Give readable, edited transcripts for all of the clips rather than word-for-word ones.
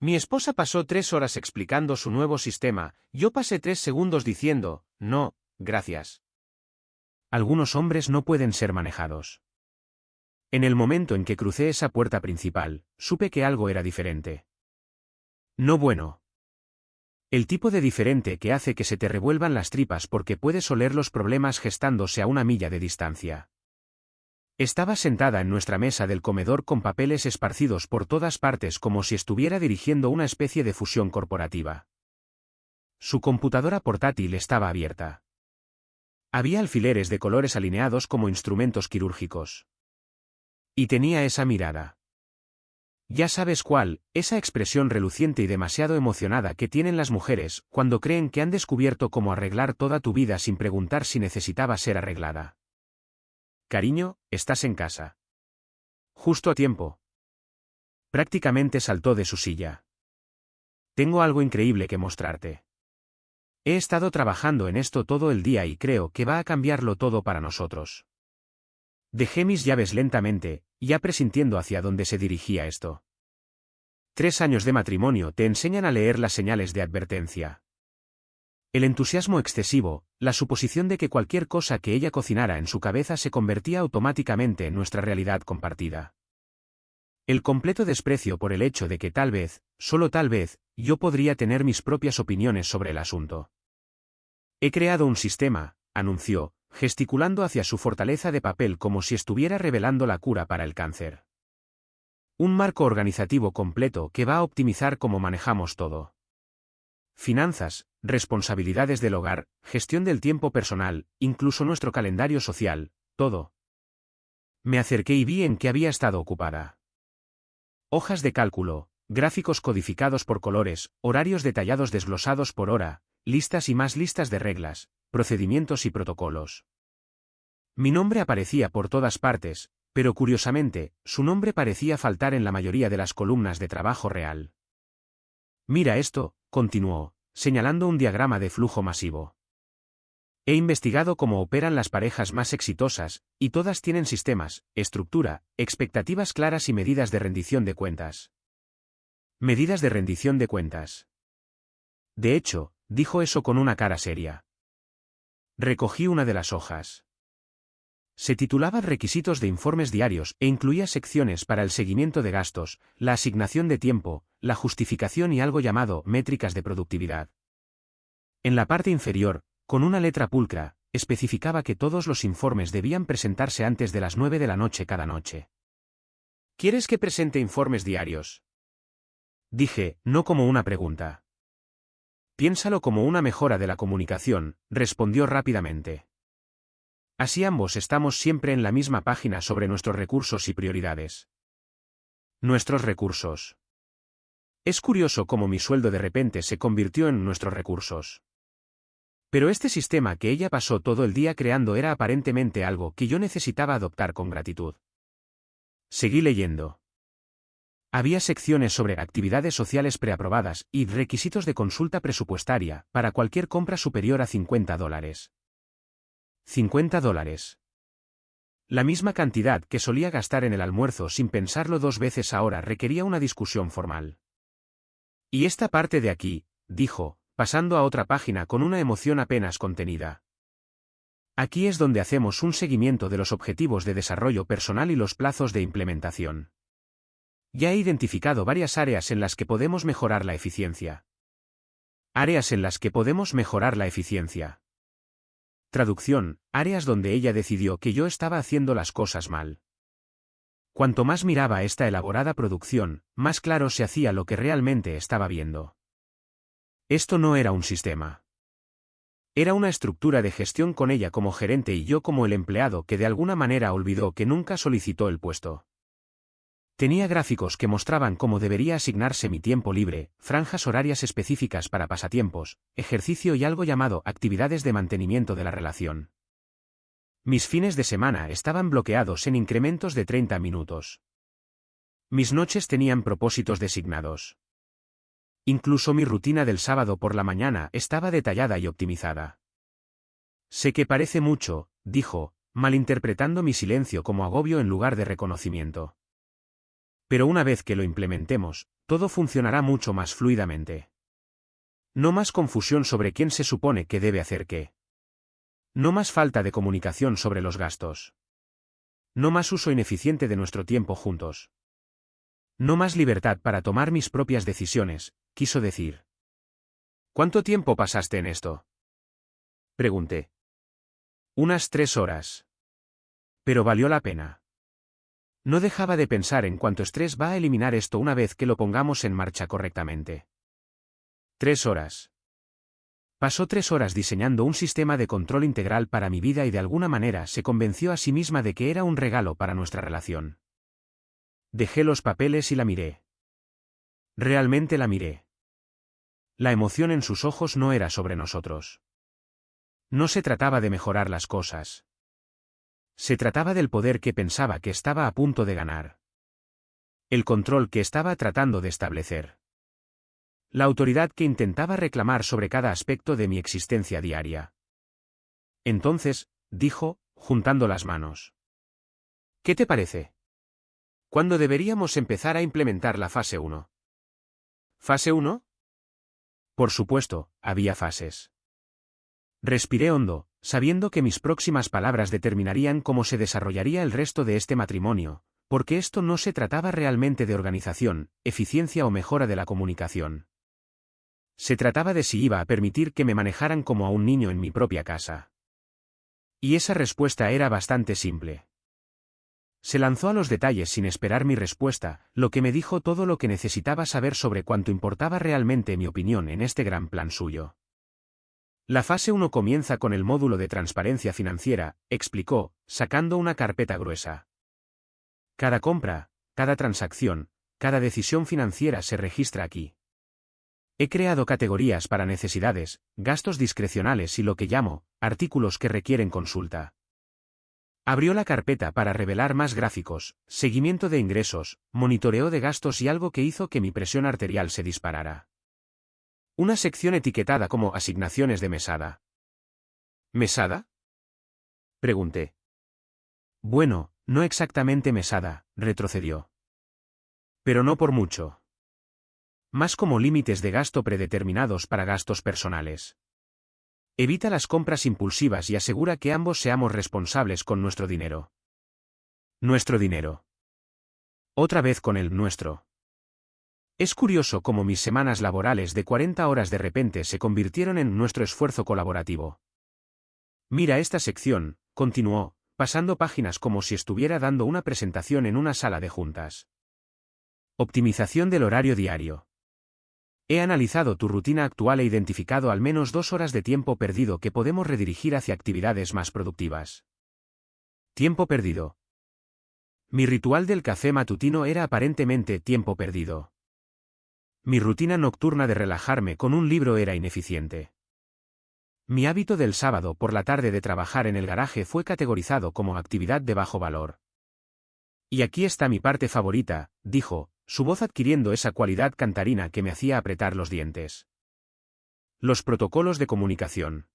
Mi esposa pasó 3 horas explicando su nuevo sistema, yo pasé 3 segundos diciendo, no, gracias. Algunos hombres no pueden ser manejados. En el momento en que crucé esa puerta principal, supe que algo era diferente. No bueno. El tipo de diferente que hace que se te revuelvan las tripas porque puedes oler los problemas gestándose a 1 milla de distancia. Estaba sentada en nuestra mesa del comedor con papeles esparcidos por todas partes como si estuviera dirigiendo una especie de fusión corporativa. Su computadora portátil estaba abierta. Había alfileres de colores alineados como instrumentos quirúrgicos. Y tenía esa mirada. Ya sabes cuál, esa expresión reluciente y demasiado emocionada que tienen las mujeres cuando creen que han descubierto cómo arreglar toda tu vida sin preguntar si necesitaba ser arreglada. Cariño, estás en casa. Justo a tiempo. Prácticamente saltó de su silla. Tengo algo increíble que mostrarte. He estado trabajando en esto todo el día y creo que va a cambiarlo todo para nosotros. Dejé mis llaves lentamente, ya presintiendo hacia dónde se dirigía esto. 3 años de matrimonio te enseñan a leer las señales de advertencia. El entusiasmo excesivo, la suposición de que cualquier cosa que ella cocinara en su cabeza se convertía automáticamente en nuestra realidad compartida. El completo desprecio por el hecho de que tal vez, solo tal vez, yo podría tener mis propias opiniones sobre el asunto. He creado un sistema, anunció, gesticulando hacia su fortaleza de papel como si estuviera revelando la cura para el cáncer. Un marco organizativo completo que va a optimizar cómo manejamos todo. Finanzas, responsabilidades del hogar, gestión del tiempo personal, incluso nuestro calendario social, todo. Me acerqué y vi en qué había estado ocupada. Hojas de cálculo, gráficos codificados por colores, horarios detallados desglosados por hora, listas y más listas de reglas, procedimientos y protocolos. Mi nombre aparecía por todas partes, pero curiosamente, su nombre parecía faltar en la mayoría de las columnas de trabajo real. Mira esto, continuó, señalando un diagrama de flujo masivo. He investigado cómo operan las parejas más exitosas, y todas tienen sistemas, estructura, expectativas claras y medidas de rendición de cuentas. Medidas de rendición de cuentas. De hecho, dijo eso con una cara seria. Recogí una de las hojas. Se titulaba Requisitos de informes diarios e incluía secciones para el seguimiento de gastos, la asignación de tiempo, la justificación y algo llamado métricas de productividad. En la parte inferior, con una letra pulcra, especificaba que todos los informes debían presentarse antes de las 9 de la noche cada noche. ¿Quieres que presente informes diarios? Dije, no como una pregunta. Piénsalo como una mejora de la comunicación, respondió rápidamente. Así ambos estamos siempre en la misma página sobre nuestros recursos y prioridades. Nuestros recursos. Es curioso cómo mi sueldo de repente se convirtió en nuestros recursos. Pero este sistema que ella pasó todo el día creando era aparentemente algo que yo necesitaba adoptar con gratitud. Seguí leyendo. Había secciones sobre actividades sociales preaprobadas y requisitos de consulta presupuestaria para cualquier compra superior a $50. $50. La misma cantidad que solía gastar en el almuerzo sin pensarlo 2 veces ahora requería una discusión formal. Y esta parte de aquí, dijo, pasando a otra página con una emoción apenas contenida. Aquí es donde hacemos un seguimiento de los objetivos de desarrollo personal y los plazos de implementación. Ya he identificado varias áreas en las que podemos mejorar la eficiencia. Áreas en las que podemos mejorar la eficiencia. Traducción, áreas donde ella decidió que yo estaba haciendo las cosas mal. Cuanto más miraba esta elaborada producción, más claro se hacía lo que realmente estaba viendo. Esto no era un sistema. Era una estructura de gestión con ella como gerente y yo como el empleado que de alguna manera olvidó que nunca solicitó el puesto. Tenía gráficos que mostraban cómo debería asignarse mi tiempo libre, franjas horarias específicas para pasatiempos, ejercicio y algo llamado actividades de mantenimiento de la relación. Mis fines de semana estaban bloqueados en incrementos de 30 minutos. Mis noches tenían propósitos designados. Incluso mi rutina del sábado por la mañana estaba detallada y optimizada. Sé que parece mucho, dijo, malinterpretando mi silencio como agobio en lugar de reconocimiento. Pero una vez que lo implementemos, todo funcionará mucho más fluidamente. No más confusión sobre quién se supone que debe hacer qué. No más falta de comunicación sobre los gastos. No más uso ineficiente de nuestro tiempo juntos. No más libertad para tomar mis propias decisiones, quiso decir. ¿Cuánto tiempo pasaste en esto? Pregunté. Unas 3 horas. Pero valió la pena. No dejaba de pensar en cuánto estrés va a eliminar esto una vez que lo pongamos en marcha correctamente. 3 horas. Pasó 3 horas diseñando un sistema de control integral para mi vida y de alguna manera se convenció a sí misma de que era un regalo para nuestra relación. Dejé los papeles y la miré. Realmente la miré. La emoción en sus ojos no era sobre nosotros. No se trataba de mejorar las cosas. Se trataba del poder que pensaba que estaba a punto de ganar. El control que estaba tratando de establecer. La autoridad que intentaba reclamar sobre cada aspecto de mi existencia diaria. Entonces, dijo, juntando las manos. ¿Qué te parece? ¿Cuándo deberíamos empezar a implementar la fase 1? ¿Fase 1? Por supuesto, había fases. Respiré hondo, sabiendo que mis próximas palabras determinarían cómo se desarrollaría el resto de este matrimonio, porque esto no se trataba realmente de organización, eficiencia o mejora de la comunicación. Se trataba de si iba a permitir que me manejaran como a un niño en mi propia casa. Y esa respuesta era bastante simple. Se lanzó a los detalles sin esperar mi respuesta, lo que me dijo todo lo que necesitaba saber sobre cuánto importaba realmente mi opinión en este gran plan suyo. La fase 1 comienza con el módulo de transparencia financiera, explicó, sacando una carpeta gruesa. Cada compra, cada transacción, cada decisión financiera se registra aquí. He creado categorías para necesidades, gastos discrecionales y lo que llamo, artículos que requieren consulta. Abrió la carpeta para revelar más gráficos, seguimiento de ingresos, monitoreo de gastos y algo que hizo que mi presión arterial se disparara. Una sección etiquetada como asignaciones de mesada. ¿Mesada? Pregunté. Bueno, no exactamente mesada, retrocedió. Pero no por mucho. Más como límites de gasto predeterminados para gastos personales. Evita las compras impulsivas y asegura que ambos seamos responsables con nuestro dinero. Nuestro dinero. Otra vez con el nuestro. Es curioso cómo mis semanas laborales de 40 horas de repente se convirtieron en nuestro esfuerzo colaborativo. Mira esta sección, continuó, pasando páginas como si estuviera dando una presentación en una sala de juntas. Optimización del horario diario. He analizado tu rutina actual e identificado al menos 2 horas de tiempo perdido que podemos redirigir hacia actividades más productivas. Tiempo perdido. Mi ritual del café matutino era aparentemente tiempo perdido. Mi rutina nocturna de relajarme con un libro era ineficiente. Mi hábito del sábado por la tarde de trabajar en el garaje fue categorizado como actividad de bajo valor. Y aquí está mi parte favorita, dijo, su voz adquiriendo esa cualidad cantarina que me hacía apretar los dientes. Los protocolos de comunicación.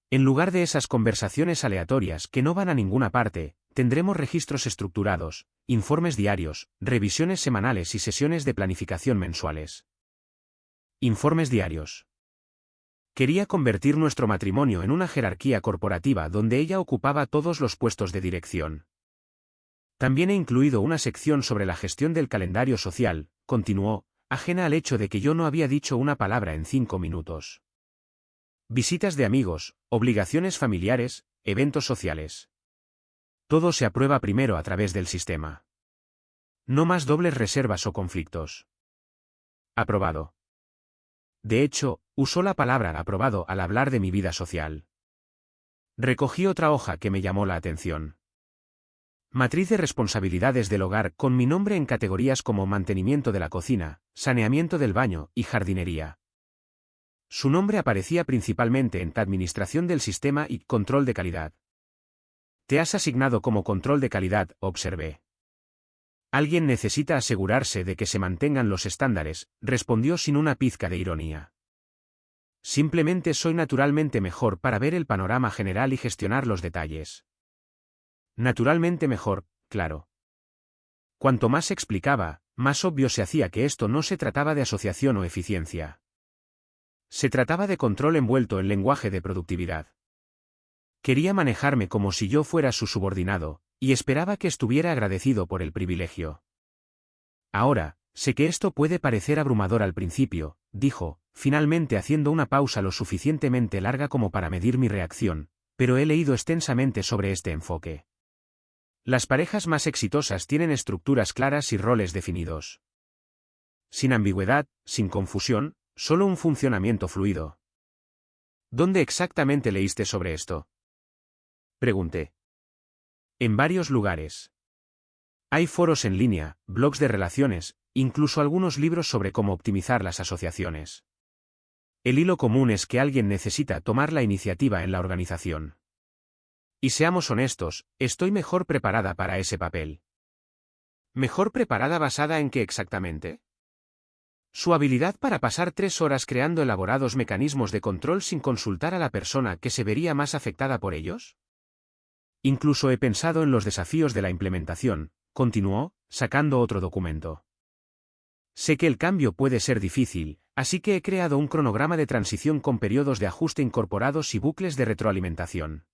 En lugar de esas conversaciones aleatorias que no van a ninguna parte, tendremos registros estructurados, informes diarios, revisiones semanales y sesiones de planificación mensuales. Informes diarios. Quería convertir nuestro matrimonio en una jerarquía corporativa donde ella ocupaba todos los puestos de dirección. También he incluido una sección sobre la gestión del calendario social, continuó, ajena al hecho de que yo no había dicho una palabra en 5 minutos. Visitas de amigos, obligaciones familiares, eventos sociales. Todo se aprueba primero a través del sistema. No más dobles reservas o conflictos. Aprobado. De hecho, usó la palabra aprobado al hablar de mi vida social. Recogí otra hoja que me llamó la atención. Matriz de responsabilidades del hogar con mi nombre en categorías como mantenimiento de la cocina, saneamiento del baño y jardinería. Su nombre aparecía principalmente en administración del sistema y control de calidad. Te has asignado como control de calidad, observé. Alguien necesita asegurarse de que se mantengan los estándares, respondió sin una pizca de ironía. Simplemente soy naturalmente mejor para ver el panorama general y gestionar los detalles. Naturalmente mejor, claro. Cuanto más explicaba, más obvio se hacía que esto no se trataba de asociación o eficiencia. Se trataba de control envuelto en lenguaje de productividad. Quería manejarme como si yo fuera su subordinado, y esperaba que estuviera agradecido por el privilegio. Ahora, sé que esto puede parecer abrumador al principio, dijo, finalmente haciendo una pausa lo suficientemente larga como para medir mi reacción, pero he leído extensamente sobre este enfoque. Las parejas más exitosas tienen estructuras claras y roles definidos. Sin ambigüedad, sin confusión, solo un funcionamiento fluido. ¿Dónde exactamente leíste sobre esto? Pregunté. En varios lugares. Hay foros en línea, blogs de relaciones, incluso algunos libros sobre cómo optimizar las asociaciones. El hilo común es que alguien necesita tomar la iniciativa en la organización. Y seamos honestos, estoy mejor preparada para ese papel. ¿Mejor preparada basada en qué exactamente? Su habilidad para pasar 3 horas creando elaborados mecanismos de control sin consultar a la persona que se vería más afectada por ellos. Incluso he pensado en los desafíos de la implementación, continuó, sacando otro documento. Sé que el cambio puede ser difícil, así que he creado un cronograma de transición con periodos de ajuste incorporados y bucles de retroalimentación.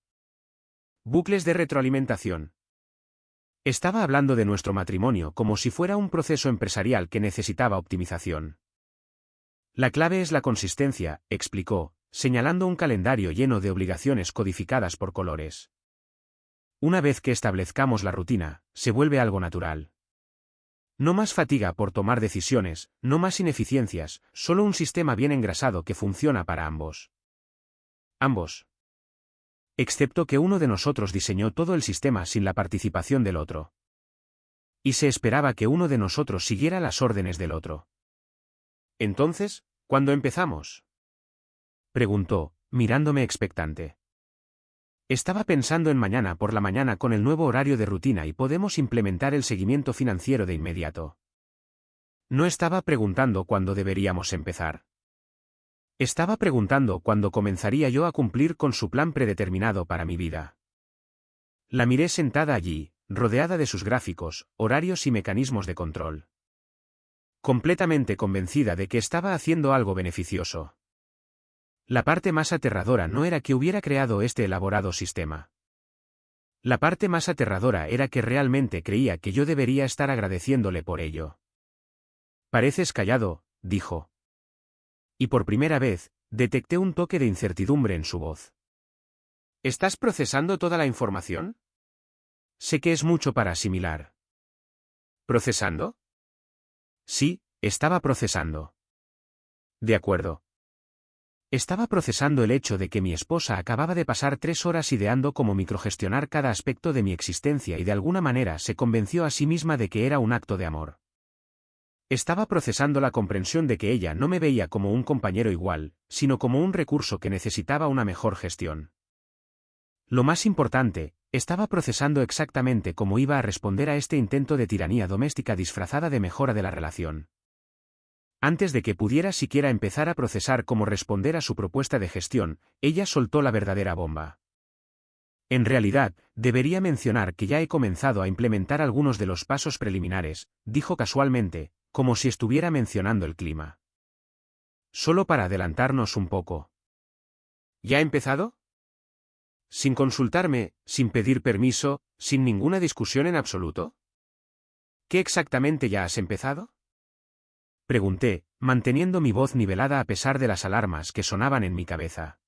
Bucles de retroalimentación. Estaba hablando de nuestro matrimonio como si fuera un proceso empresarial que necesitaba optimización. La clave es la consistencia, explicó, señalando un calendario lleno de obligaciones codificadas por colores. Una vez que establezcamos la rutina, se vuelve algo natural. No más fatiga por tomar decisiones, no más ineficiencias, solo un sistema bien engrasado que funciona para ambos. Ambos. Excepto que uno de nosotros diseñó todo el sistema sin la participación del otro. Y se esperaba que uno de nosotros siguiera las órdenes del otro. Entonces, ¿cuándo empezamos? Preguntó, mirándome expectante. Estaba pensando en mañana por la mañana con el nuevo horario de rutina y podemos implementar el seguimiento financiero de inmediato. No estaba preguntando cuándo deberíamos empezar. Estaba preguntando cuándo comenzaría yo a cumplir con su plan predeterminado para mi vida. La miré sentada allí, rodeada de sus gráficos, horarios y mecanismos de control. Completamente convencida de que estaba haciendo algo beneficioso. La parte más aterradora no era que hubiera creado este elaborado sistema. La parte más aterradora era que realmente creía que yo debería estar agradeciéndole por ello. Pareces callado, dijo. Y por primera vez, detecté un toque de incertidumbre en su voz. ¿Estás procesando toda la información? Sé que es mucho para asimilar. ¿Procesando? Sí, estaba procesando. De acuerdo. Estaba procesando el hecho de que mi esposa acababa de pasar 3 horas ideando cómo microgestionar cada aspecto de mi existencia y de alguna manera se convenció a sí misma de que era un acto de amor. Estaba procesando la comprensión de que ella no me veía como un compañero igual, sino como un recurso que necesitaba una mejor gestión. Lo más importante, estaba procesando exactamente cómo iba a responder a este intento de tiranía doméstica disfrazada de mejora de la relación. Antes de que pudiera siquiera empezar a procesar cómo responder a su propuesta de gestión, ella soltó la verdadera bomba. En realidad, debería mencionar que ya he comenzado a implementar algunos de los pasos preliminares, dijo casualmente, como si estuviera mencionando el clima. Solo para adelantarnos un poco. ¿Ya ha empezado? Sin consultarme, sin pedir permiso, sin ninguna discusión en absoluto. ¿Qué exactamente ya has empezado? Pregunté, manteniendo mi voz nivelada a pesar de las alarmas que sonaban en mi cabeza.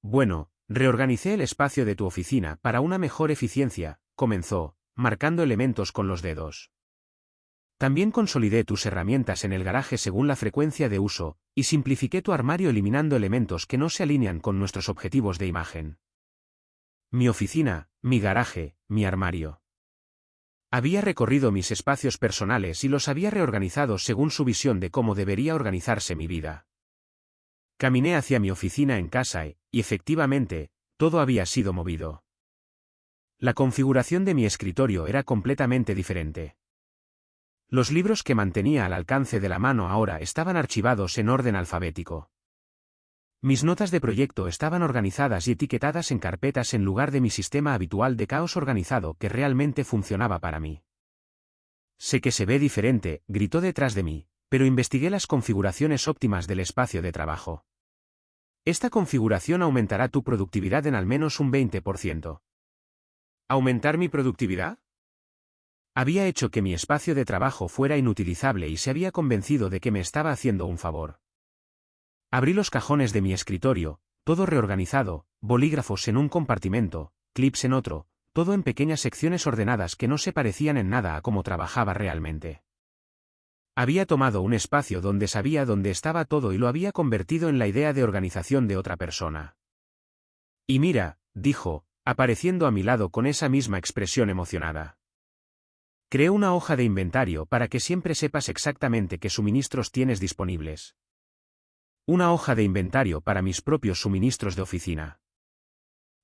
Bueno, reorganicé el espacio de tu oficina para una mejor eficiencia, comenzó, marcando elementos con los dedos. También consolidé tus herramientas en el garaje según la frecuencia de uso, y simplifiqué tu armario eliminando elementos que no se alinean con nuestros objetivos de imagen. Mi oficina, mi garaje, mi armario. Había recorrido mis espacios personales y los había reorganizado según su visión de cómo debería organizarse mi vida. Caminé hacia mi oficina en casa y, efectivamente, todo había sido movido. La configuración de mi escritorio era completamente diferente. Los libros que mantenía al alcance de la mano ahora estaban archivados en orden alfabético. Mis notas de proyecto estaban organizadas y etiquetadas en carpetas en lugar de mi sistema habitual de caos organizado que realmente funcionaba para mí. Sé que se ve diferente, gritó detrás de mí, pero investigué las configuraciones óptimas del espacio de trabajo. Esta configuración aumentará tu productividad en al menos un 20%. ¿Aumentar mi productividad? Había hecho que mi espacio de trabajo fuera inutilizable y se había convencido de que me estaba haciendo un favor. Abrí los cajones de mi escritorio, todo reorganizado, bolígrafos en un compartimento, clips en otro, todo en pequeñas secciones ordenadas que no se parecían en nada a cómo trabajaba realmente. Había tomado un espacio donde sabía dónde estaba todo y lo había convertido en la idea de organización de otra persona. Y mira, dijo, apareciendo a mi lado con esa misma expresión emocionada. Creé una hoja de inventario para que siempre sepas exactamente qué suministros tienes disponibles. Una hoja de inventario para mis propios suministros de oficina.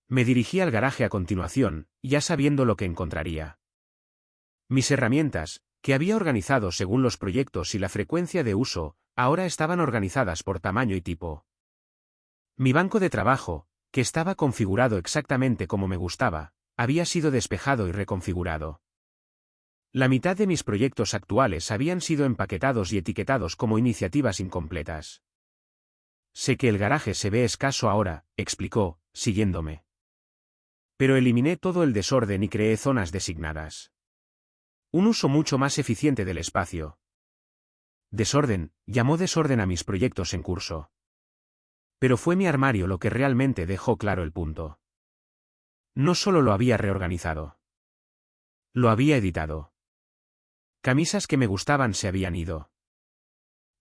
Me dirigí al garaje a continuación, ya sabiendo lo que encontraría. Mis herramientas, que había organizado según los proyectos y la frecuencia de uso, ahora estaban organizadas por tamaño y tipo. Mi banco de trabajo, que estaba configurado exactamente como me gustaba, había sido despejado y reconfigurado. La mitad de mis proyectos actuales habían sido empaquetados y etiquetados como iniciativas incompletas. Sé que el garaje se ve escaso ahora, explicó, siguiéndome. Pero eliminé todo el desorden y creé zonas designadas. Un uso mucho más eficiente del espacio. Desorden, llamó desorden a mis proyectos en curso. Pero fue mi armario lo que realmente dejó claro el punto. No solo lo había reorganizado. Lo había editado. Camisas que me gustaban se habían ido.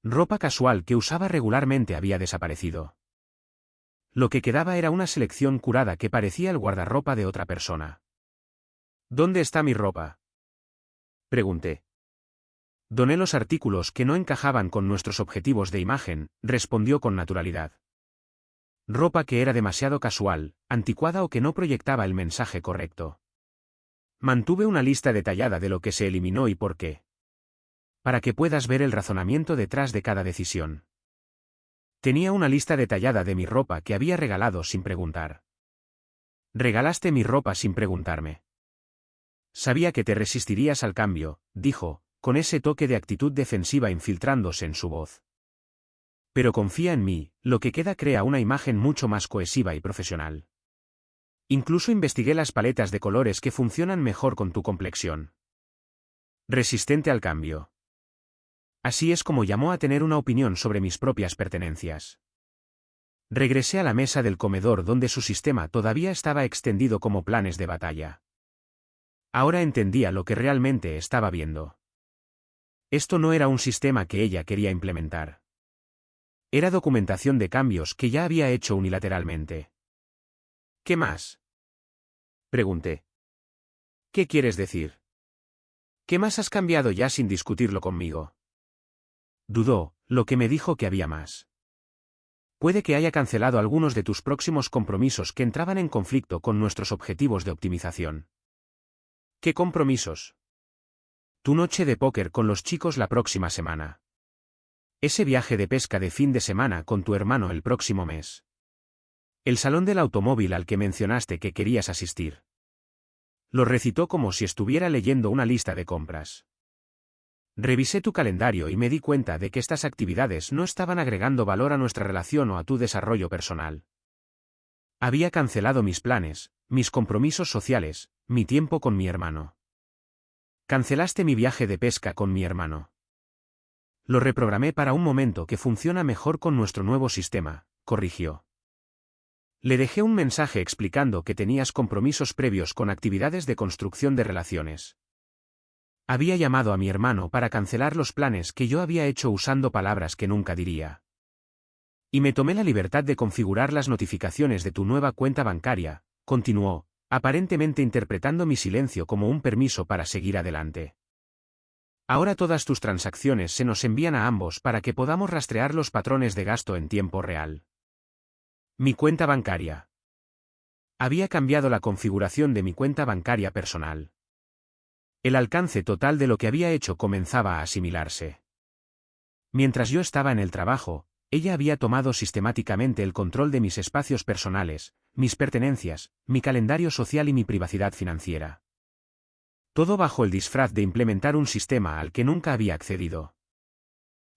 Ropa casual que usaba regularmente había desaparecido. Lo que quedaba era una selección curada que parecía el guardarropa de otra persona. ¿Dónde está mi ropa?, pregunté. Doné los artículos que no encajaban con nuestros objetivos de imagen, respondió con naturalidad. Ropa que era demasiado casual, anticuada o que no proyectaba el mensaje correcto. Mantuve una lista detallada de lo que se eliminó y por qué. Para que puedas ver el razonamiento detrás de cada decisión. Tenía una lista detallada de mi ropa que había regalado sin preguntar. Regalaste mi ropa sin preguntarme. Sabía que te resistirías al cambio, dijo, con ese toque de actitud defensiva infiltrándose en su voz. Pero confía en mí, lo que queda crea una imagen mucho más cohesiva y profesional. Incluso investigué las paletas de colores que funcionan mejor con tu complexión. Resistente al cambio. Así es como llamó a tener una opinión sobre mis propias pertenencias. Regresé a la mesa del comedor donde su sistema todavía estaba extendido como planes de batalla. Ahora entendía lo que realmente estaba viendo. Esto no era un sistema que ella quería implementar. Era documentación de cambios que ya había hecho unilateralmente. ¿Qué más?, pregunté. ¿Qué quieres decir? ¿Qué más has cambiado ya sin discutirlo conmigo? Dudó, lo que me dijo que había más. Puede que haya cancelado algunos de tus próximos compromisos que entraban en conflicto con nuestros objetivos de optimización. ¿Qué compromisos? Tu noche de póker con los chicos la próxima semana. Ese viaje de pesca de fin de semana con tu hermano el próximo mes. El salón del automóvil al que mencionaste que querías asistir. Lo recitó como si estuviera leyendo una lista de compras. Revisé tu calendario y me di cuenta de que estas actividades no estaban agregando valor a nuestra relación o a tu desarrollo personal. Había cancelado mis planes, mis compromisos sociales, mi tiempo con mi hermano. Cancelaste mi viaje de pesca con mi hermano. Lo reprogramé para un momento que funciona mejor con nuestro nuevo sistema, corrigió. Le dejé un mensaje explicando que tenías compromisos previos con actividades de construcción de relaciones. Había llamado a mi hermano para cancelar los planes que yo había hecho usando palabras que nunca diría. Y me tomé la libertad de configurar las notificaciones de tu nueva cuenta bancaria, continuó, aparentemente interpretando mi silencio como un permiso para seguir adelante. Ahora todas tus transacciones se nos envían a ambos para que podamos rastrear los patrones de gasto en tiempo real. Mi cuenta bancaria. Había cambiado la configuración de mi cuenta bancaria personal. El alcance total de lo que había hecho comenzaba a asimilarse. Mientras yo estaba en el trabajo, ella había tomado sistemáticamente el control de mis espacios personales, mis pertenencias, mi calendario social y mi privacidad financiera. Todo bajo el disfraz de implementar un sistema al que nunca había accedido.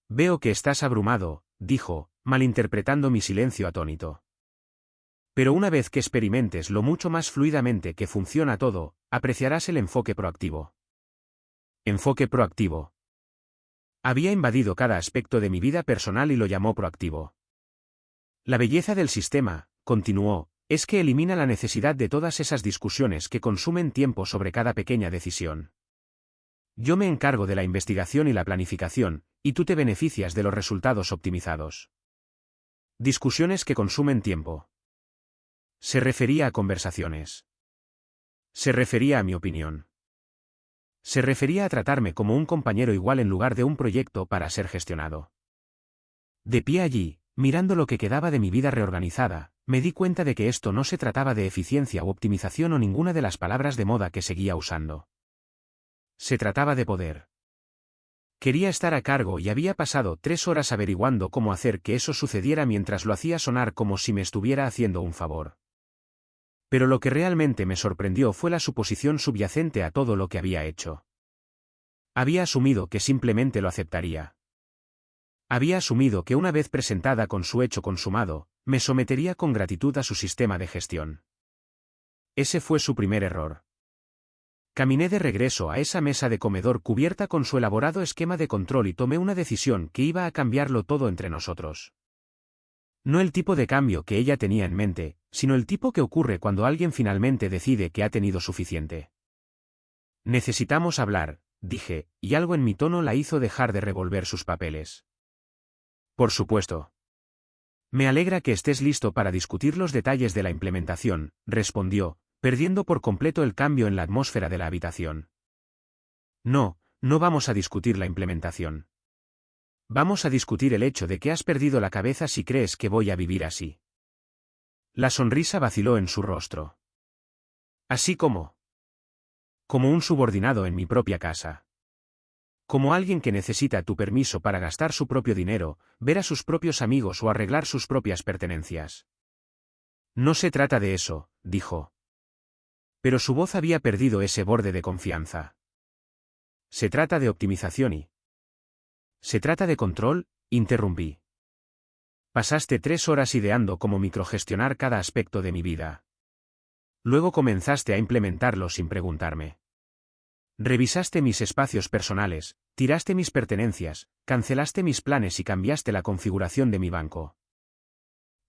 Veo que estás abrumado, dijo, malinterpretando mi silencio atónito. Pero una vez que experimentes lo mucho más fluidamente que funciona todo, apreciarás el enfoque proactivo. Enfoque proactivo. Había invadido cada aspecto de mi vida personal y lo llamó proactivo. La belleza del sistema, continuó, es que elimina la necesidad de todas esas discusiones que consumen tiempo sobre cada pequeña decisión. Yo me encargo de la investigación y la planificación, y tú te beneficias de los resultados optimizados. Discusiones que consumen tiempo. Se refería a conversaciones. Se refería a mi opinión. Se refería a tratarme como un compañero igual en lugar de un proyecto para ser gestionado. De pie allí, mirando lo que quedaba de mi vida reorganizada, me di cuenta de que esto no se trataba de eficiencia u optimización o ninguna de las palabras de moda que seguía usando. Se trataba de poder. Quería estar a cargo y había pasado 3 horas averiguando cómo hacer que eso sucediera mientras lo hacía sonar como si me estuviera haciendo un favor. Pero lo que realmente me sorprendió fue la suposición subyacente a todo lo que había hecho. Había asumido que simplemente lo aceptaría. Había asumido que una vez presentada con su hecho consumado, me sometería con gratitud a su sistema de gestión. Ese fue su primer error. Caminé de regreso a esa mesa de comedor cubierta con su elaborado esquema de control y tomé una decisión que iba a cambiarlo todo entre nosotros. No el tipo de cambio que ella tenía en mente, sino el tipo que ocurre cuando alguien finalmente decide que ha tenido suficiente. Necesitamos hablar, dije, y algo en mi tono la hizo dejar de revolver sus papeles. Por supuesto. Me alegra que estés listo para discutir los detalles de la implementación, respondió, perdiendo por completo el cambio en la atmósfera de la habitación. No, no vamos a discutir la implementación. Vamos a discutir el hecho de que has perdido la cabeza si crees que voy a vivir así. La sonrisa vaciló en su rostro. Así como un subordinado en mi propia casa. Como alguien que necesita tu permiso para gastar su propio dinero, ver a sus propios amigos o arreglar sus propias pertenencias. No se trata de eso, dijo. Pero su voz había perdido ese borde de confianza. Se trata de optimización y... ¿Se trata de control?, interrumpí. Pasaste 3 horas ideando cómo microgestionar cada aspecto de mi vida. Luego comenzaste a implementarlo sin preguntarme. Revisaste mis espacios personales, tiraste mis pertenencias, cancelaste mis planes y cambiaste la configuración de mi banco.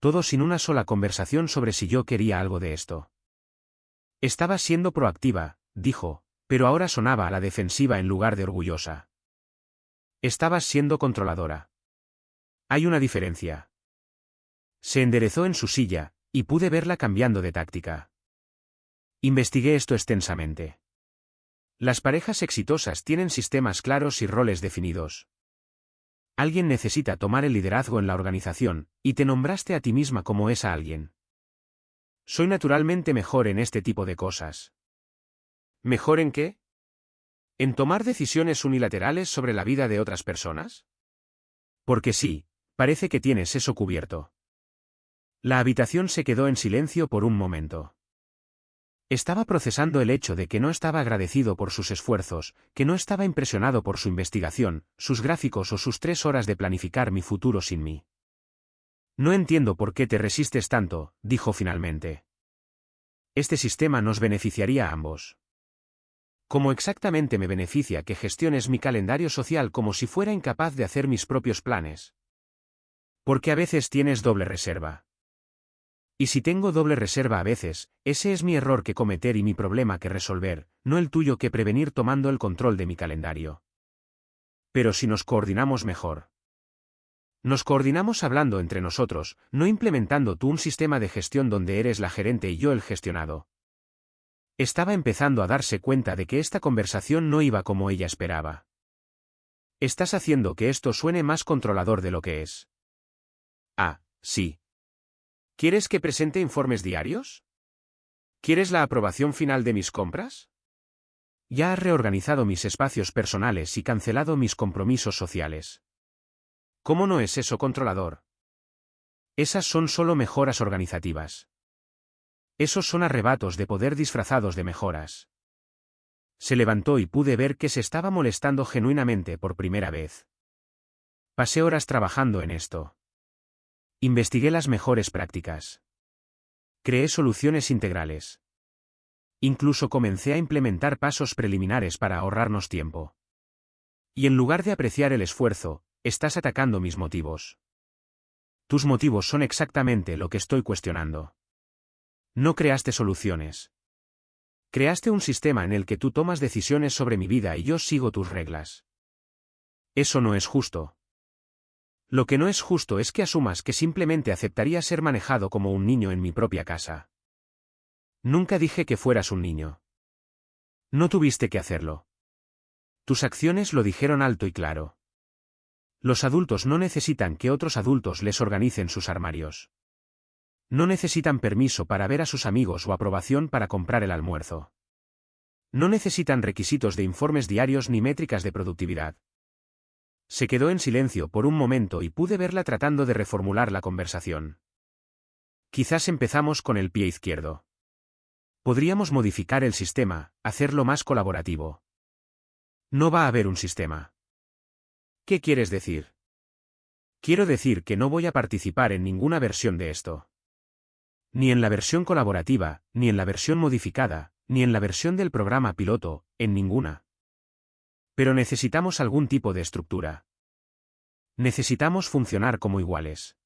Todo sin una sola conversación sobre si yo quería algo de esto. Estabas siendo proactiva, dijo, pero ahora sonaba a la defensiva en lugar de orgullosa. Estabas siendo controladora. Hay una diferencia. Se enderezó en su silla, y pude verla cambiando de táctica. Investigué esto extensamente. Las parejas exitosas tienen sistemas claros y roles definidos. Alguien necesita tomar el liderazgo en la organización, y te nombraste a ti misma como esa alguien. Soy naturalmente mejor en este tipo de cosas. ¿Mejor en qué? ¿En tomar decisiones unilaterales sobre la vida de otras personas? Porque sí, parece que tienes eso cubierto. La habitación se quedó en silencio por un momento. Estaba procesando el hecho de que no estaba agradecido por sus esfuerzos, que no estaba impresionado por su investigación, sus gráficos o sus 3 horas de planificar mi futuro sin mí. No entiendo por qué te resistes tanto, dijo finalmente. Este sistema nos beneficiaría a ambos. ¿Cómo exactamente me beneficia que gestiones mi calendario social como si fuera incapaz de hacer mis propios planes? Porque a veces tienes doble reserva. Y si tengo doble reserva a veces, ese es mi error que cometer y mi problema que resolver, no el tuyo que prevenir tomando el control de mi calendario. Pero si nos coordinamos mejor. Nos coordinamos hablando entre nosotros, no implementando tú un sistema de gestión donde eres la gerente y yo el gestionado. Estaba empezando a darse cuenta de que esta conversación no iba como ella esperaba. Estás haciendo que esto suene más controlador de lo que es. Ah, sí. ¿Quieres que presente informes diarios? ¿Quieres la aprobación final de mis compras? Ya has reorganizado mis espacios personales y cancelado mis compromisos sociales. ¿Cómo no es eso controlador? Esas son solo mejoras organizativas. Esos son arrebatos de poder disfrazados de mejoras. Se levantó y pude ver que se estaba molestando genuinamente por primera vez. Pasé horas trabajando en esto. Investigué las mejores prácticas. Creé soluciones integrales. Incluso comencé a implementar pasos preliminares para ahorrarnos tiempo. Y en lugar de apreciar el esfuerzo, estás atacando mis motivos. Tus motivos son exactamente lo que estoy cuestionando. No creaste soluciones. Creaste un sistema en el que tú tomas decisiones sobre mi vida y yo sigo tus reglas. Eso no es justo. Lo que no es justo es que asumas que simplemente aceptaría ser manejado como un niño en mi propia casa. Nunca dije que fueras un niño. No tuviste que hacerlo. Tus acciones lo dijeron alto y claro. Los adultos no necesitan que otros adultos les organicen sus armarios. No necesitan permiso para ver a sus amigos o aprobación para comprar el almuerzo. No necesitan requisitos de informes diarios ni métricas de productividad. Se quedó en silencio por un momento y pude verla tratando de reformular la conversación. Quizás empezamos con el pie izquierdo. Podríamos modificar el sistema, hacerlo más colaborativo. No va a haber un sistema. ¿Qué quieres decir? Quiero decir que no voy a participar en ninguna versión de esto. Ni en la versión colaborativa, ni en la versión modificada, ni en la versión del programa piloto, en ninguna. Pero necesitamos algún tipo de estructura. Necesitamos funcionar como iguales.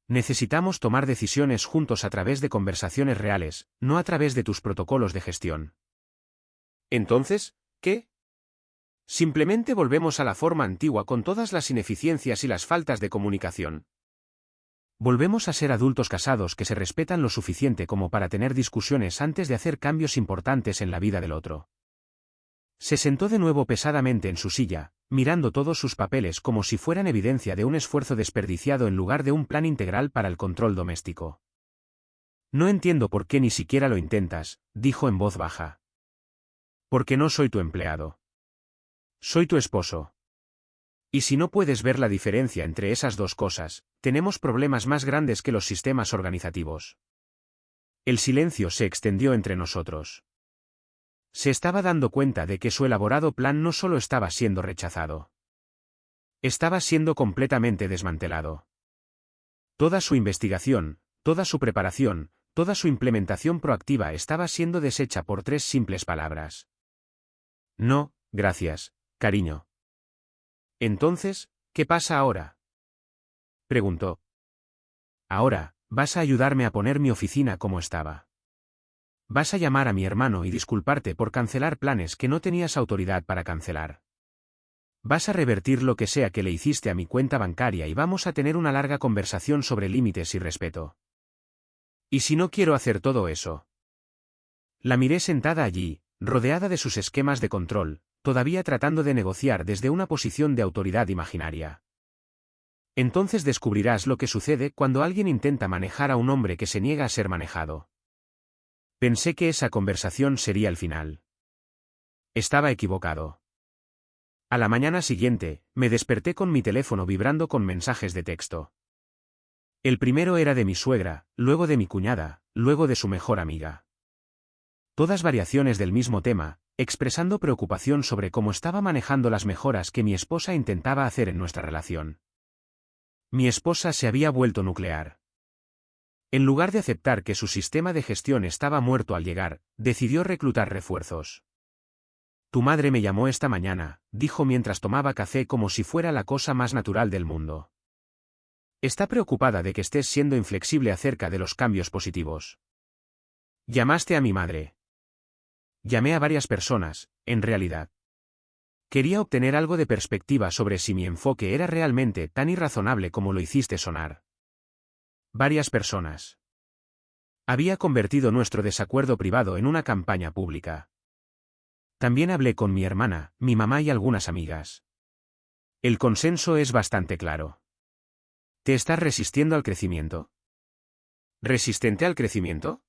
Necesitamos tomar decisiones juntos a través de conversaciones reales, no a través de tus protocolos de gestión. Entonces, ¿qué? Simplemente volvemos a la forma antigua con todas las ineficiencias y las faltas de comunicación. Volvemos a ser adultos casados que se respetan lo suficiente como para tener discusiones antes de hacer cambios importantes en la vida del otro. Se sentó de nuevo pesadamente en su silla, mirando todos sus papeles como si fueran evidencia de un esfuerzo desperdiciado en lugar de un plan integral para el control doméstico. No entiendo por qué ni siquiera lo intentas, dijo en voz baja. Porque no soy tu empleado. Soy tu esposo. Y si no puedes ver la diferencia entre esas dos cosas, tenemos problemas más grandes que los sistemas organizativos. El silencio se extendió entre nosotros. Se estaba dando cuenta de que su elaborado plan no solo estaba siendo rechazado. Estaba siendo completamente desmantelado. Toda su investigación, toda su preparación, toda su implementación proactiva estaba siendo deshecha por 3 simples palabras. No, gracias, cariño. Entonces, ¿qué pasa ahora? Preguntó. Ahora, vas a ayudarme a poner mi oficina como estaba. Vas a llamar a mi hermano y disculparte por cancelar planes que no tenías autoridad para cancelar. Vas a revertir lo que sea que le hiciste a mi cuenta bancaria y vamos a tener una larga conversación sobre límites y respeto. ¿Y si no quiero hacer todo eso? La miré sentada allí, rodeada de sus esquemas de control, todavía tratando de negociar desde una posición de autoridad imaginaria. Entonces descubrirás lo que sucede cuando alguien intenta manejar a un hombre que se niega a ser manejado. Pensé que esa conversación sería el final. Estaba equivocado. A la mañana siguiente, me desperté con mi teléfono vibrando con mensajes de texto. El primero era de mi suegra, luego de mi cuñada, luego de su mejor amiga. Todas variaciones del mismo tema, expresando preocupación sobre cómo estaba manejando las mejoras que mi esposa intentaba hacer en nuestra relación. Mi esposa se había vuelto nuclear. En lugar de aceptar que su sistema de gestión estaba muerto al llegar, decidió reclutar refuerzos. Tu madre me llamó esta mañana, dijo mientras tomaba café como si fuera la cosa más natural del mundo. Está preocupada de que estés siendo inflexible acerca de los cambios positivos. Llamaste a mi madre. Llamé a varias personas, en realidad. Quería obtener algo de perspectiva sobre si mi enfoque era realmente tan irrazonable como lo hiciste sonar. Varias personas. Había convertido nuestro desacuerdo privado en una campaña pública. También hablé con mi hermana, mi mamá y algunas amigas. El consenso es bastante claro. ¿Te estás resistiendo al crecimiento? ¿Resistente al crecimiento?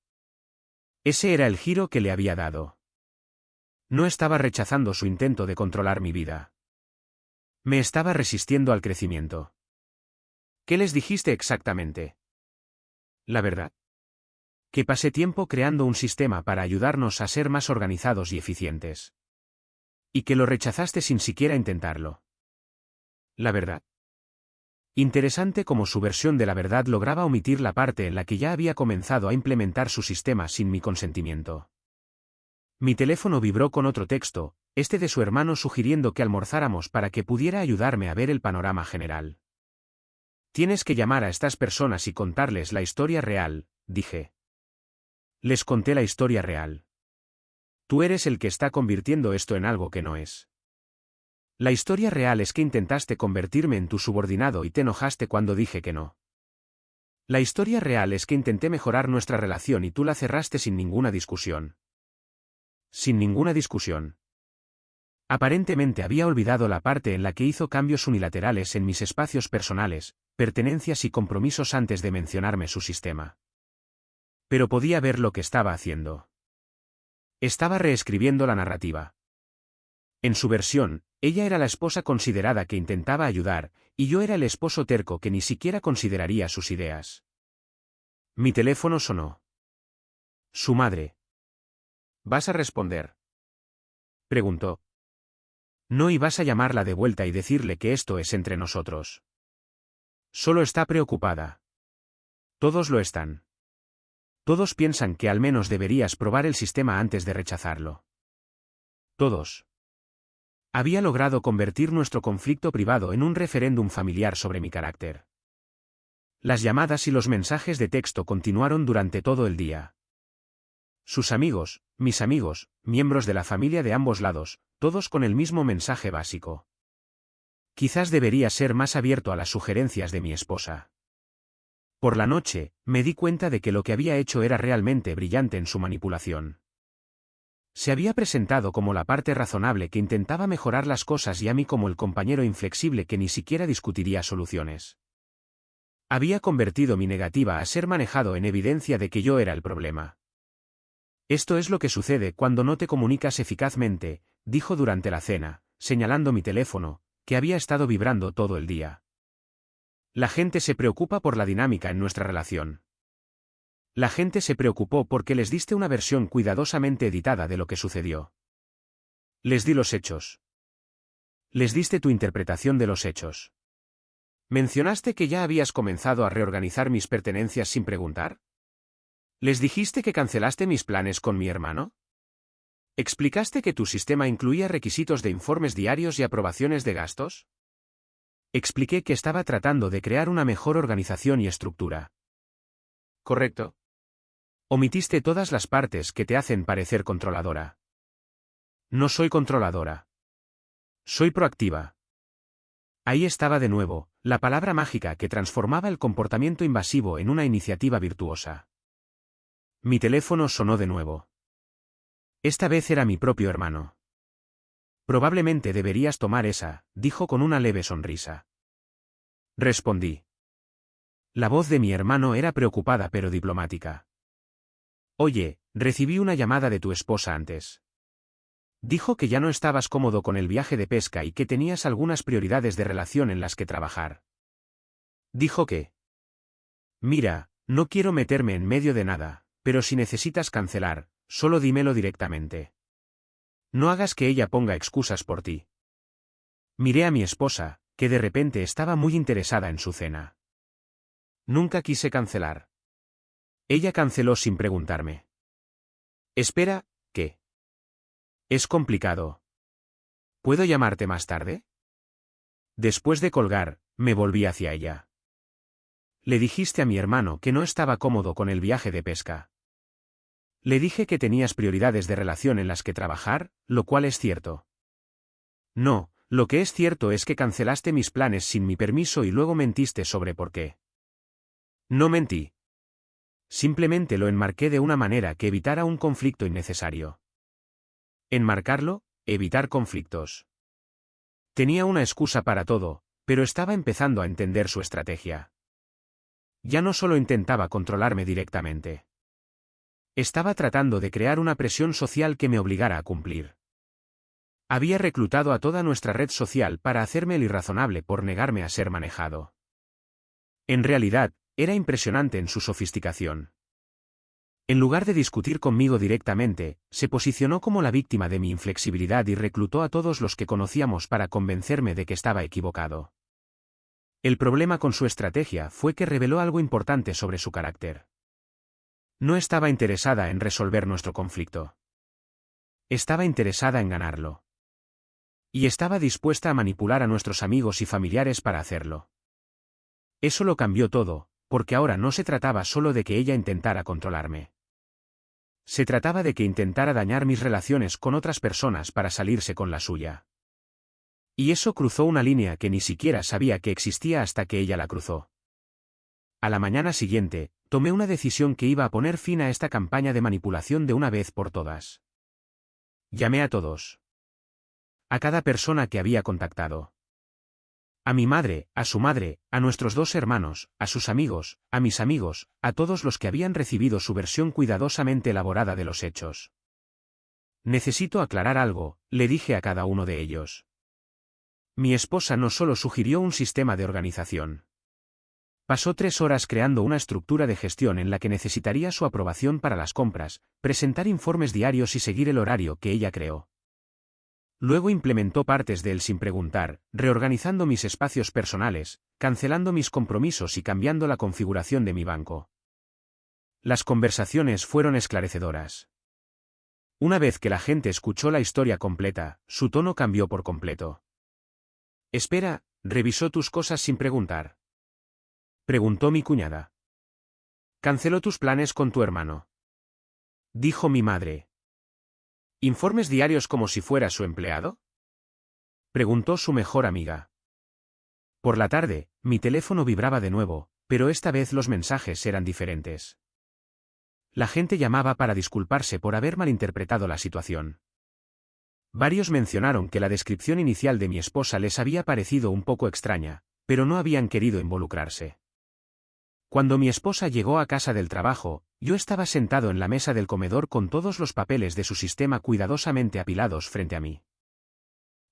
Ese era el giro que le había dado. No estaba rechazando su intento de controlar mi vida. Me estaba resistiendo al crecimiento. ¿Qué les dijiste exactamente? La verdad. Que pasé tiempo creando un sistema para ayudarnos a ser más organizados y eficientes. Y que lo rechazaste sin siquiera intentarlo. La verdad. Interesante cómo su versión de la verdad lograba omitir la parte en la que ya había comenzado a implementar su sistema sin mi consentimiento. Mi teléfono vibró con otro texto, este de su hermano sugiriendo que almorzáramos para que pudiera ayudarme a ver el panorama general. Tienes que llamar a estas personas y contarles la historia real, dije. Les conté la historia real. Tú eres el que está convirtiendo esto en algo que no es. La historia real es que intentaste convertirme en tu subordinado y te enojaste cuando dije que no. La historia real es que intenté mejorar nuestra relación y tú la cerraste sin ninguna discusión. Sin ninguna discusión. Aparentemente había olvidado la parte en la que hizo cambios unilaterales en mis espacios personales, pertenencias y compromisos antes de mencionarme su sistema. Pero podía ver lo que estaba haciendo. Estaba reescribiendo la narrativa. En su versión, ella era la esposa considerada que intentaba ayudar, y yo era el esposo terco que ni siquiera consideraría sus ideas. Mi teléfono sonó. Su madre. ¿Vas a responder?, preguntó. No, y vas a llamarla de vuelta y decirle que esto es entre nosotros. Solo está preocupada. Todos lo están. Todos piensan que al menos deberías probar el sistema antes de rechazarlo. Todos. Había logrado convertir nuestro conflicto privado en un referéndum familiar sobre mi carácter. Las llamadas y los mensajes de texto continuaron durante todo el día. Sus amigos, mis amigos, miembros de la familia de ambos lados, todos con el mismo mensaje básico. Quizás debería ser más abierto a las sugerencias de mi esposa. Por la noche, me di cuenta de que lo que había hecho era realmente brillante en su manipulación. Se había presentado como la parte razonable que intentaba mejorar las cosas y a mí como el compañero inflexible que ni siquiera discutiría soluciones. Había convertido mi negativa a ser manejado en evidencia de que yo era el problema. Esto es lo que sucede cuando no te comunicas eficazmente, dijo durante la cena, señalando mi teléfono, que había estado vibrando todo el día. La gente se preocupa por la dinámica en nuestra relación. La gente se preocupó porque les diste una versión cuidadosamente editada de lo que sucedió. Les di los hechos. Les diste tu interpretación de los hechos. ¿Mencionaste que ya habías comenzado a reorganizar mis pertenencias sin preguntar? ¿Les dijiste que cancelaste mis planes con mi hermano? ¿Explicaste que tu sistema incluía requisitos de informes diarios y aprobaciones de gastos? Expliqué que estaba tratando de crear una mejor organización y estructura. Correcto. Omitiste todas las partes que te hacen parecer controladora. No soy controladora. Soy proactiva. Ahí estaba de nuevo, la palabra mágica que transformaba el comportamiento invasivo en una iniciativa virtuosa. Mi teléfono sonó de nuevo. Esta vez era mi propio hermano. Probablemente deberías tomar esa, dijo con una leve sonrisa. Respondí. La voz de mi hermano era preocupada pero diplomática. Oye, recibí una llamada de tu esposa antes. Dijo que ya no estabas cómodo con el viaje de pesca y que tenías algunas prioridades de relación en las que trabajar. Dijo que... Mira, no quiero meterme en medio de nada, pero si necesitas cancelar, solo dímelo directamente. No hagas que ella ponga excusas por ti. Miré a mi esposa, que de repente estaba muy interesada en su cena. Nunca quise cancelar. Ella canceló sin preguntarme. Espera, ¿qué? Es complicado. ¿Puedo llamarte más tarde? Después de colgar, me volví hacia ella. Le dijiste a mi hermano que no estaba cómodo con el viaje de pesca. Le dije que tenías prioridades de relación en las que trabajar, lo cual es cierto. No, lo que es cierto es que cancelaste mis planes sin mi permiso y luego mentiste sobre por qué. No mentí. Simplemente lo enmarqué de una manera que evitara un conflicto innecesario. Enmarcarlo, evitar conflictos. Tenía una excusa para todo, pero estaba empezando a entender su estrategia. Ya no solo intentaba controlarme directamente. Estaba tratando de crear una presión social que me obligara a cumplir. Había reclutado a toda nuestra red social para hacerme el irrazonable por negarme a ser manejado. En realidad, era impresionante en su sofisticación. En lugar de discutir conmigo directamente, se posicionó como la víctima de mi inflexibilidad y reclutó a todos los que conocíamos para convencerme de que estaba equivocado. El problema con su estrategia fue que reveló algo importante sobre su carácter. No estaba interesada en resolver nuestro conflicto. Estaba interesada en ganarlo. Y estaba dispuesta a manipular a nuestros amigos y familiares para hacerlo. Eso lo cambió todo, porque ahora no se trataba solo de que ella intentara controlarme. Se trataba de que intentara dañar mis relaciones con otras personas para salirse con la suya. Y eso cruzó una línea que ni siquiera sabía que existía hasta que ella la cruzó. A la mañana siguiente, tomé una decisión que iba a poner fin a esta campaña de manipulación de una vez por todas. Llamé a todos. A cada persona que había contactado. A mi madre, a su madre, a nuestros 2 hermanos, a sus amigos, a mis amigos, a todos los que habían recibido su versión cuidadosamente elaborada de los hechos. Necesito aclarar algo, le dije a cada uno de ellos. Mi esposa no solo sugirió un sistema de organización. Pasó 3 horas creando una estructura de gestión en la que necesitaría su aprobación para las compras, presentar informes diarios y seguir el horario que ella creó. Luego implementó partes de él sin preguntar, reorganizando mis espacios personales, cancelando mis compromisos y cambiando la configuración de mi banco. Las conversaciones fueron esclarecedoras. Una vez que la gente escuchó la historia completa, su tono cambió por completo. Espera, ¿revisó tus cosas sin preguntar? Preguntó mi cuñada. ¿Canceló tus planes con tu hermano? Dijo mi madre. ¿Informes diarios como si fuera su empleado? Preguntó su mejor amiga. Por la tarde, mi teléfono vibraba de nuevo, pero esta vez los mensajes eran diferentes. La gente llamaba para disculparse por haber malinterpretado la situación. Varios mencionaron que la descripción inicial de mi esposa les había parecido un poco extraña, pero no habían querido involucrarse. Cuando mi esposa llegó a casa del trabajo, yo estaba sentado en la mesa del comedor con todos los papeles de su sistema cuidadosamente apilados frente a mí.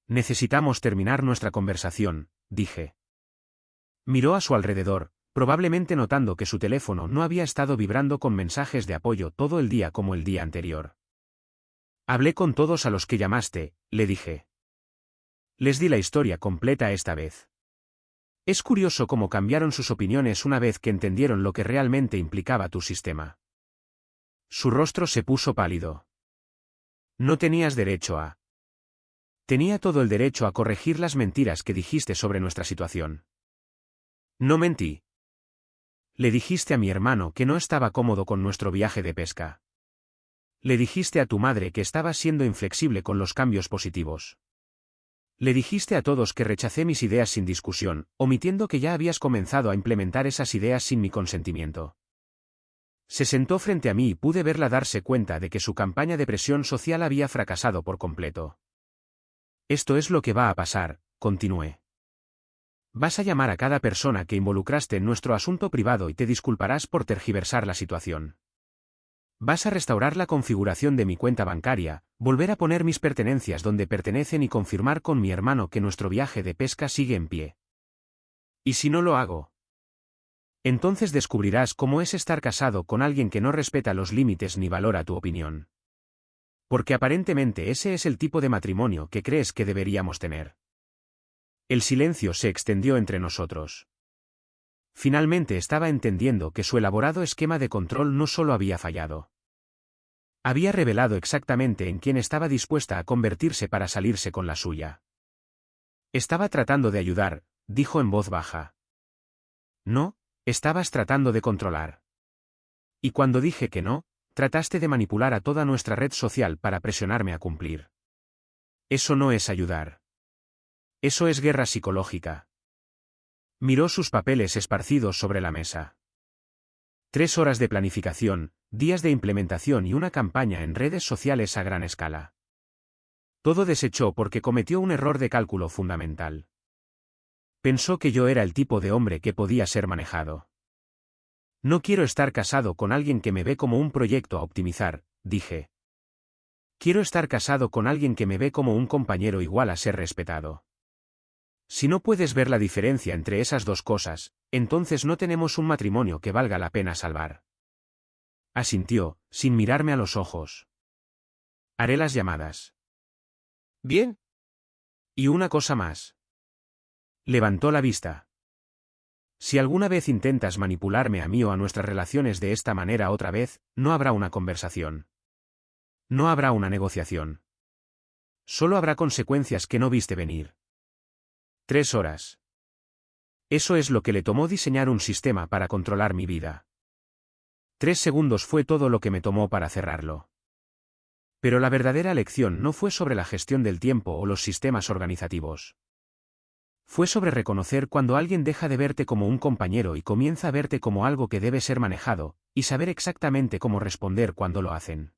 Necesitamos terminar nuestra conversación, dije. Miró a su alrededor, probablemente notando que su teléfono no había estado vibrando con mensajes de apoyo todo el día como el día anterior. Hablé con todos a los que llamaste, le dije. Les di la historia completa esta vez. Es curioso cómo cambiaron sus opiniones una vez que entendieron lo que realmente implicaba tu sistema. Su rostro se puso pálido. No tenías derecho a... Tenía todo el derecho a corregir las mentiras que dijiste sobre nuestra situación. No mentí. Le dijiste a mi hermano que no estaba cómodo con nuestro viaje de pesca. Le dijiste a tu madre que estabas siendo inflexible con los cambios positivos. Le dijiste a todos que rechacé mis ideas sin discusión, omitiendo que ya habías comenzado a implementar esas ideas sin mi consentimiento. Se sentó frente a mí y pude verla darse cuenta de que su campaña de presión social había fracasado por completo. Esto es lo que va a pasar, continué. Vas a llamar a cada persona que involucraste en nuestro asunto privado y te disculparás por tergiversar la situación. Vas a restaurar la configuración de mi cuenta bancaria, volver a poner mis pertenencias donde pertenecen y confirmar con mi hermano que nuestro viaje de pesca sigue en pie. ¿Y si no lo hago? Entonces descubrirás cómo es estar casado con alguien que no respeta los límites ni valora tu opinión. Porque aparentemente ese es el tipo de matrimonio que crees que deberíamos tener. El silencio se extendió entre nosotros. Finalmente estaba entendiendo que su elaborado esquema de control no solo había fallado. Había revelado exactamente en quién estaba dispuesta a convertirse para salirse con la suya. Estaba tratando de ayudar, dijo en voz baja. No, estabas tratando de controlar. Y cuando dije que no, trataste de manipular a toda nuestra red social para presionarme a cumplir. Eso no es ayudar. Eso es guerra psicológica. Miró sus papeles esparcidos sobre la mesa. 3 horas de planificación, días de implementación y una campaña en redes sociales a gran escala. Todo desechó porque cometió un error de cálculo fundamental. Pensó que yo era el tipo de hombre que podía ser manejado. No quiero estar casado con alguien que me ve como un proyecto a optimizar, dije. Quiero estar casado con alguien que me ve como un compañero igual a ser respetado. Si no puedes ver la diferencia entre esas dos cosas, entonces no tenemos un matrimonio que valga la pena salvar. Asintió, sin mirarme a los ojos. Haré las llamadas. Bien. Y una cosa más. Levantó la vista. Si alguna vez intentas manipularme a mí o a nuestras relaciones de esta manera otra vez, no habrá una conversación. No habrá una negociación. Solo habrá consecuencias que no viste venir. 3 horas. Eso es lo que le tomó diseñar un sistema para controlar mi vida. 3 segundos fue todo lo que me tomó para cerrarlo. Pero la verdadera lección no fue sobre la gestión del tiempo o los sistemas organizativos. Fue sobre reconocer cuando alguien deja de verte como un compañero y comienza a verte como algo que debe ser manejado, y saber exactamente cómo responder cuando lo hacen.